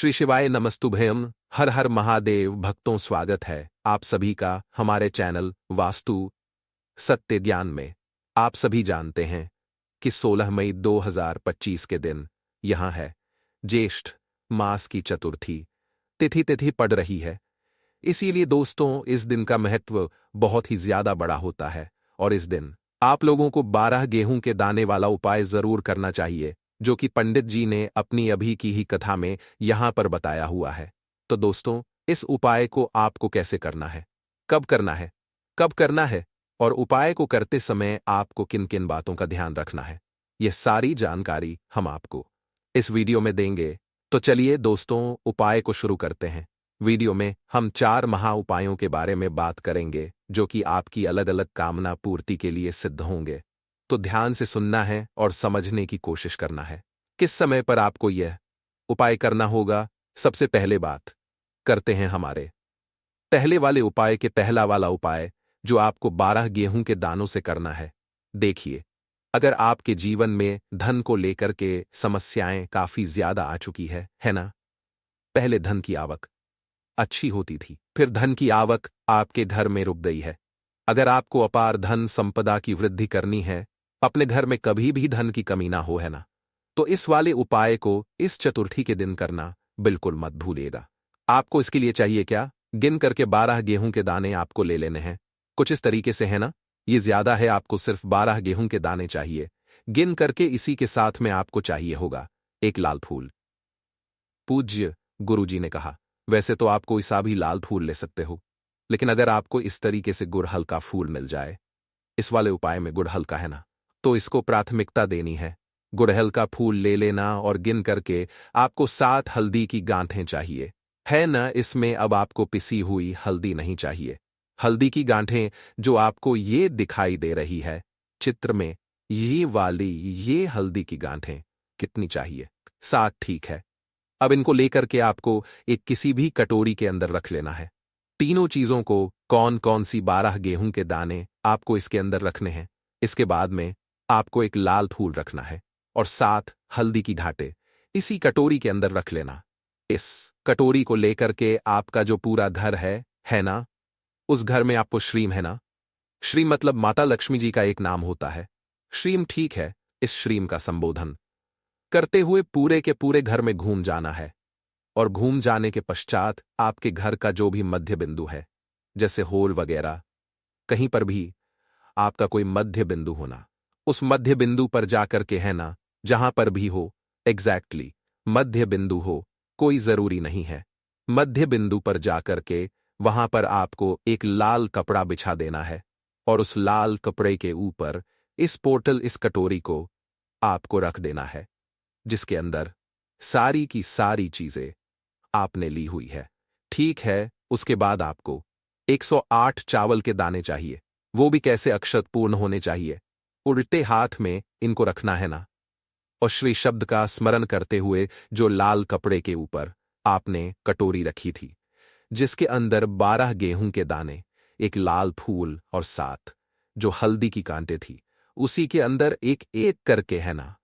श्री शिवाय नमस्तुभ्यम। हर हर महादेव भक्तों, स्वागत है आप सभी का हमारे चैनल वास्तु सत्य ज्ञान में। आप सभी जानते हैं कि 16 मई 2025 के दिन यहाँ है ज्येष्ठ मास की चतुर्थी तिथि पड़ रही है। इसीलिए दोस्तों, इस दिन का महत्व बहुत ही ज्यादा बड़ा होता है और इस दिन आप लोगों को 12 गेहूं के दाने वाला उपाय जरूर करना चाहिए, जो कि पंडित जी ने अपनी अभी की ही कथा में यहां पर बताया हुआ है। तो दोस्तों, इस उपाय को आपको कैसे करना है, कब करना है, कब करना है और उपाय को करते समय आपको किन किन बातों का ध्यान रखना है, यह सारी जानकारी हम आपको इस वीडियो में देंगे। तो चलिए दोस्तों, उपाय को शुरू करते हैं। वीडियो में हम 4 महा उपायों के बारे में बात करेंगे, जो कि आपकी अलग अलग कामना पूर्ति के लिए सिद्ध होंगे। तो ध्यान से सुनना है और समझने की कोशिश करना है किस समय पर आपको यह उपाय करना होगा। सबसे पहले बात करते हैं हमारे पहले वाले उपाय के पहला वाला उपाय, जो आपको 12 गेहूं के दानों से करना है। देखिए, अगर आपके जीवन में धन को लेकर के समस्याएं काफी ज्यादा आ चुकी है ना। पहले धन की आवक अच्छी होती थी, फिर धन की आवक आपके घर में रुक गई है। अगर आपको अपार धन संपदा की वृद्धि करनी है, अपने घर में कभी भी धन की कमी ना हो, है ना, तो इस वाले उपाय को इस चतुर्थी के दिन करना बिल्कुल मत भूलिएगा। आपको इसके लिए चाहिए क्या, गिन करके 12 गेहूं के दाने आपको ले लेने हैं। कुछ इस तरीके से, है ना, ये ज्यादा है, आपको सिर्फ 12 गेहूं के दाने चाहिए गिन करके। इसी के साथ में आपको चाहिए होगा एक लाल फूल। पूज्य गुरुजी ने कहा, वैसे तो आप कोई सा भी लाल फूल ले सकते हो, लेकिन अगर आपको इस तरीके से गुड़हल का फूल मिल जाए, इस वाले उपाय में गुड़हल का, है ना, तो इसको प्राथमिकता देनी है। गुड़हल का फूल ले लेना और गिन करके आपको 7 हल्दी की गांठें चाहिए, है ना। इसमें अब आपको पिसी हुई हल्दी नहीं चाहिए। हल्दी की गांठें जो आपको ये दिखाई दे रही है चित्र में, ये हल्दी की गांठें कितनी चाहिए, 7, ठीक है। अब इनको लेकर के आपको एक किसी भी कटोरी के अंदर रख लेना है। तीनों चीजों को, कौन कौन सी 12 गेहूं के दाने आपको इसके अंदर रखने हैं, इसके बाद में आपको एक लाल फूल रखना है और 7 हल्दी की घाटे इसी कटोरी के अंदर रख लेना। इस कटोरी को लेकर के आपका जो पूरा घर है ना, उस घर में आपको श्रीम, है ना, श्रीम मतलब माता लक्ष्मी जी का एक नाम होता है, श्रीम, ठीक है। इस श्रीम का संबोधन करते हुए पूरे के पूरे घर में घूम जाना है और घूम जाने के पश्चात आपके घर का जो भी मध्य बिंदु है, जैसे होल वगैरह, कहीं पर भी आपका कोई मध्य बिंदु होना, उस मध्य बिंदु पर जाकर के, है ना, जहां पर भी हो, एग्जैक्टली मध्य बिंदु हो, कोई जरूरी नहीं है। मध्य बिंदु पर जाकर के वहां पर आपको एक लाल कपड़ा बिछा देना है और उस लाल कपड़े के ऊपर इस पोर्टल, इस कटोरी को आपको रख देना है, जिसके अंदर सारी की सारी चीजें आपने ली हुई है, ठीक है। उसके बाद आपको 108 चावल के दाने चाहिए, वो भी कैसे, अक्षत पूर्ण होने चाहिए। उल्टे हाथ में इनको रखना है ना, और श्री शब्द का स्मरण करते हुए जो लाल कपड़े के ऊपर आपने कटोरी रखी थी, जिसके अंदर 12 गेहूं के दाने, एक लाल फूल और 7 जो हल्दी की कांटे थी, उसी के अंदर एक एक करके, है ना,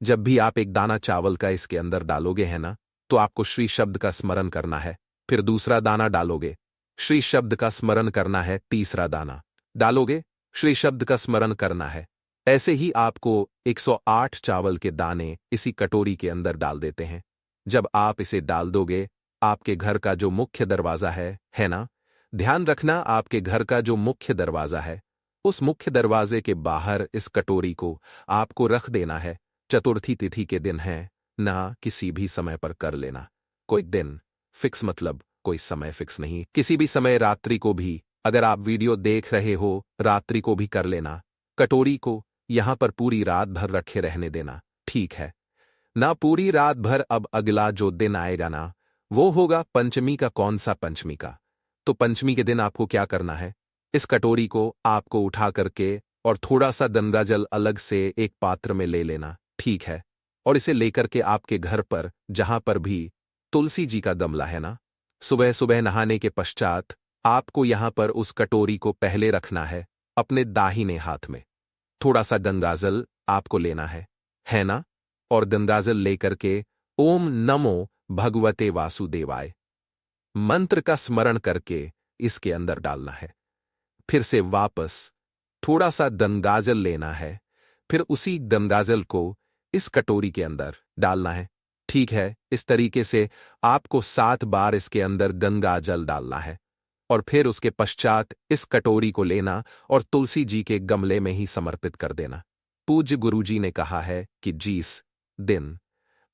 जब भी आप एक दाना चावल का इसके अंदर डालोगे, है ना, तो आपको श्री शब्द का स्मरण करना है। फिर दूसरा दाना डालोगे, श्री शब्द का स्मरण करना है। तीसरा दाना डालोगे, श्री शब्द का स्मरण करना है। ऐसे ही आपको 108 चावल के दाने इसी कटोरी के अंदर डाल देते हैं। जब आप इसे डाल दोगे, आपके घर का जो मुख्य दरवाजा है ना, ध्यान रखना, आपके घर का जो मुख्य दरवाजा है, उस मुख्य दरवाजे के बाहर इस कटोरी को आपको रख देना है। चतुर्थी तिथि के दिन है ना, किसी भी समय पर कर लेना। कोई दिन फिक्स मतलब कोई समय फिक्स नहीं, किसी भी समय, रात्रि को भी, अगर आप वीडियो देख रहे हो रात्रि को भी कर लेना। कटोरी को यहां पर पूरी रात भर रखे रहने देना, ठीक है ना, पूरी रात भर। अब अगला जो दिन आएगा ना, वो होगा पंचमी का। कौन सा पंचमी का, तो पंचमी के दिन आपको क्या करना है, इस कटोरी को आपको उठा करके और थोड़ा सा गंगा जल अलग से एक पात्र में ले लेना, ठीक है। और इसे लेकर के आपके घर पर जहां पर भी तुलसी जी का गमला है ना, सुबह सुबह नहाने के पश्चात आपको यहां पर उस कटोरी को पहले रखना है अपने दाहिने हाथ में। थोड़ा सा गंगाजल आपको लेना है ना, और गंगाजल लेकर के ओम नमो भगवते वासुदेवाय मंत्र का स्मरण करके इसके अंदर डालना है। फिर से वापस थोड़ा सा गंगाजल लेना है, फिर उसी गंगाजल को इस कटोरी के अंदर डालना है। ठीक है, इस तरीके से आपको 7 बार इसके अंदर गंगाजल डालना है और फिर उसके पश्चात इस कटोरी को लेना और तुलसी जी के गमले में ही समर्पित कर देना। पूज्य गुरुजी ने कहा है कि जिस दिन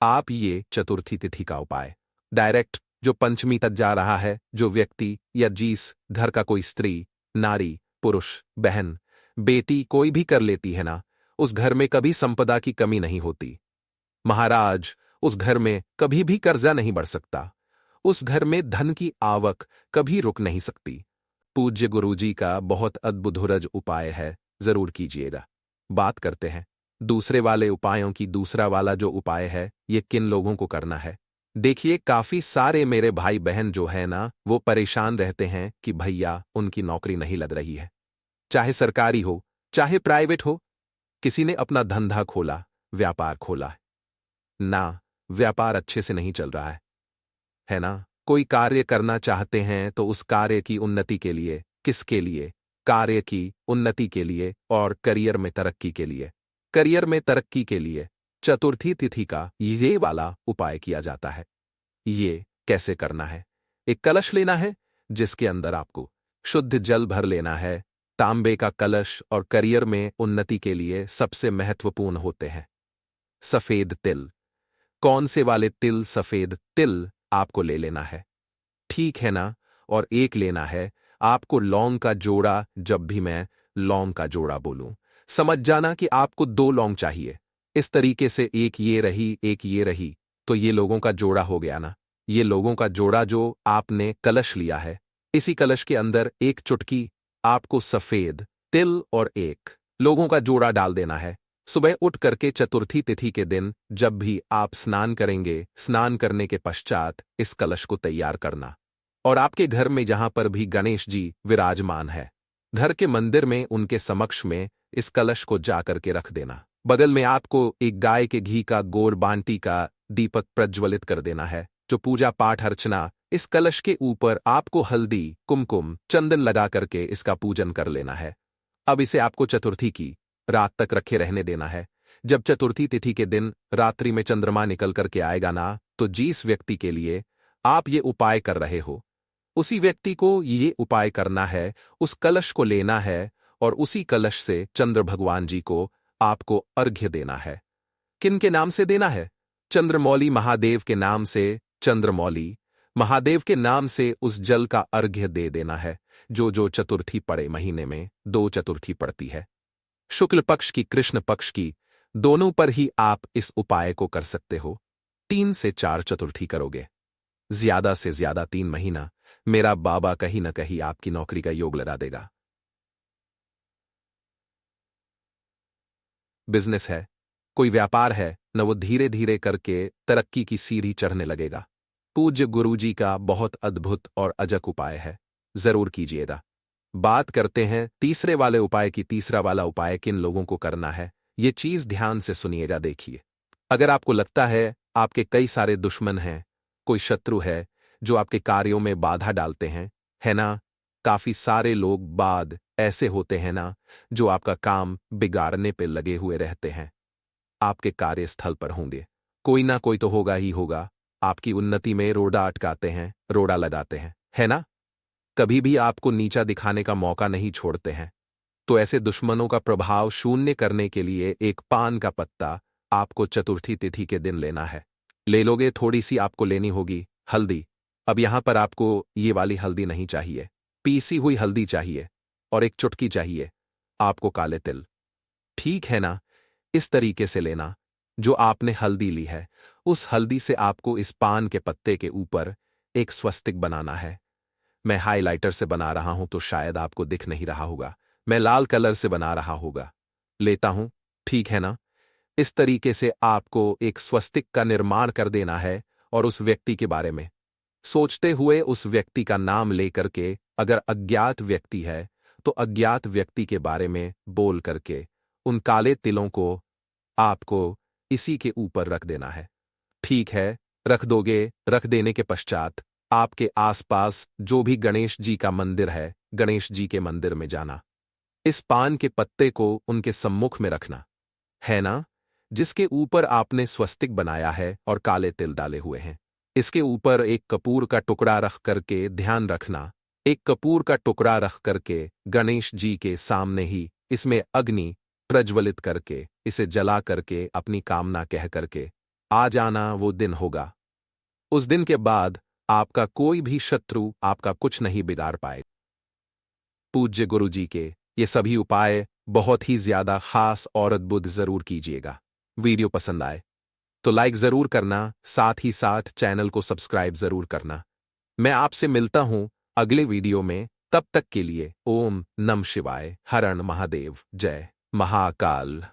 आप ये चतुर्थी तिथि का उपाय डायरेक्ट जो पंचमी तक जा रहा है, जो व्यक्ति या जिस घर का कोई स्त्री, नारी, पुरुष, बहन, बेटी कोई भी कर लेती है ना, उस घर में कभी संपदा की कमी नहीं होती। महाराज, उस घर में कभी भी कर्जा नहीं बढ़ सकता। उस घर में धन की आवक कभी रुक नहीं सकती। पूज्य गुरुजी का बहुत अद्भुत उपाय है, जरूर कीजिएगा। बात करते हैं दूसरे वाले उपायों की। दूसरा वाला जो उपाय है, ये किन लोगों को करना है? देखिए, काफी सारे मेरे भाई बहन जो है ना, वो परेशान रहते हैं कि भैया उनकी नौकरी नहीं लग रही है, चाहे सरकारी हो चाहे प्राइवेट हो। किसी ने अपना धंधा खोला, व्यापार खोला है ना, व्यापार अच्छे से नहीं चल रहा है ना। कोई कार्य करना चाहते हैं तो उस कार्य की उन्नति के लिए, किसके लिए? कार्य की उन्नति के लिए और करियर में तरक्की के लिए। करियर में तरक्की के लिए चतुर्थी तिथि का ये वाला उपाय किया जाता है। ये कैसे करना है? एक कलश लेना है जिसके अंदर आपको शुद्ध जल भर लेना है। तांबे का कलश और करियर में उन्नति के लिए सबसे महत्वपूर्ण होते हैं सफेद तिल। कौन से वाले तिल? सफेद तिल आपको ले लेना है, ठीक है ना। और एक लेना है आपको लौंग का जोड़ा। जब भी मैं लौंग का जोड़ा बोलूं, समझ जाना कि आपको 2 लौंग चाहिए। इस तरीके से एक ये रही, एक ये रही, तो ये लोगों का जोड़ा हो गया ना। ये लोगों का जोड़ा जो आपने कलश लिया है, इसी कलश के अंदर एक चुटकी आपको सफेद तिल और एक लोगों का जोड़ा डाल देना है। सुबह उठ करके चतुर्थी तिथि के दिन जब भी आप स्नान करेंगे, स्नान करने के पश्चात इस कलश को तैयार करना और आपके घर में जहां पर भी गणेश जी विराजमान है, घर के मंदिर में उनके समक्ष में इस कलश को जा करके रख देना। बगल में आपको एक गाय के घी का गोर बांटी का दीपक प्रज्वलित कर देना है। जो पूजा पाठ अर्चना, इस कलश के ऊपर आपको हल्दी, कुमकुम, चंदन लगा करके इसका पूजन कर लेना है। अब इसे आपको चतुर्थी की रात तक रखे रहने देना है। जब चतुर्थी तिथि के दिन रात्रि में चंद्रमा निकल करके आएगा ना, तो जिस व्यक्ति के लिए आप ये उपाय कर रहे हो, उसी व्यक्ति को ये उपाय करना है। उस कलश को लेना है और उसी कलश से चंद्र भगवान जी को आपको अर्घ्य देना है। किन के नाम से देना है? चंद्रमौली महादेव के नाम से। चंद्रमौली महादेव के नाम से उस जल का अर्घ्य दे देना है। जो चतुर्थी पड़े, महीने में 2 चतुर्थी पड़ती है, शुक्ल पक्ष की, कृष्ण पक्ष की, दोनों पर ही आप इस उपाय को कर सकते हो। 3 से 4 चतुर्थी करोगे, ज्यादा से ज्यादा 3 महीना, मेरा बाबा कहीं न कहीं आपकी नौकरी का योग लगा देगा। बिजनेस है, कोई व्यापार है न, वो धीरे धीरे करके तरक्की की सीढ़ी चढ़ने लगेगा। पूज्य गुरुजी का बहुत अद्भुत और अजक उपाय है, जरूर कीजिएगा। बात करते हैं तीसरे वाले उपाय की। तीसरा वाला उपाय किन लोगों को करना है, ये चीज ध्यान से सुनिएगा। देखिए, अगर आपको लगता है आपके कई सारे दुश्मन हैं, कोई शत्रु है जो आपके कार्यों में बाधा डालते हैं, है ना। काफी सारे लोग बाद ऐसे होते हैं ना, जो आपका काम बिगाड़ने पे लगे हुए रहते हैं। आपके कार्यस्थल पर होंगे, कोई ना कोई तो होगा ही होगा। आपकी उन्नति में रोड़ा अटकाते हैं, रोड़ा लगाते हैं, है ना। कभी भी आपको नीचा दिखाने का मौका नहीं छोड़ते हैं। तो ऐसे दुश्मनों का प्रभाव शून्य करने के लिए एक पान का पत्ता आपको चतुर्थी तिथि के दिन लेना है। ले लोगे, थोड़ी सी आपको लेनी होगी हल्दी। अब यहां पर आपको ये वाली हल्दी नहीं चाहिए, पीसी हुई हल्दी चाहिए और एक चुटकी चाहिए आपको काले तिल, ठीक है ना। इस तरीके से लेना। जो आपने हल्दी ली है, उस हल्दी से आपको इस पान के पत्ते के ऊपर एक स्वस्तिक बनाना है। मैं हाइलाइटर से बना रहा हूं तो शायद आपको दिख नहीं रहा होगा, मैं लाल कलर से बना रहा होगा, लेता हूं, ठीक है ना। इस तरीके से आपको एक स्वस्तिक का निर्माण कर देना है और उस व्यक्ति के बारे में सोचते हुए, उस व्यक्ति का नाम लेकर के, अगर अज्ञात व्यक्ति है तो अज्ञात व्यक्ति के बारे में बोल करके उन काले तिलों को आपको इसी के ऊपर रख देना है, ठीक है। रख दोगे। रख देने के पश्चात आपके आसपास जो भी गणेश जी का मंदिर है, गणेश जी के मंदिर में जाना। इस पान के पत्ते को उनके सम्मुख में रखना है ना, जिसके ऊपर आपने स्वस्तिक बनाया है और काले तिल डाले हुए हैं। इसके ऊपर एक कपूर का टुकड़ा रख करके ध्यान रखना, एक कपूर का टुकड़ा रख करके गणेश जी के सामने ही इसमें अग्नि प्रज्वलित करके इसे जला करके अपनी कामना कह करके आ जाना। वो दिन होगा, उस दिन के बाद आपका कोई भी शत्रु आपका कुछ नहीं बिगाड़ पाए। पूज्य गुरु जी के ये सभी उपाय बहुत ही ज्यादा खास और अद्भुत जरूर कीजिएगा। वीडियो पसंद आए तो लाइक जरूर करना, साथ ही साथ चैनल को सब्सक्राइब जरूर करना। मैं आपसे मिलता हूं अगले वीडियो में, तब तक के लिए ओम नमः शिवाय, हर हर महादेव, जय महाकाल।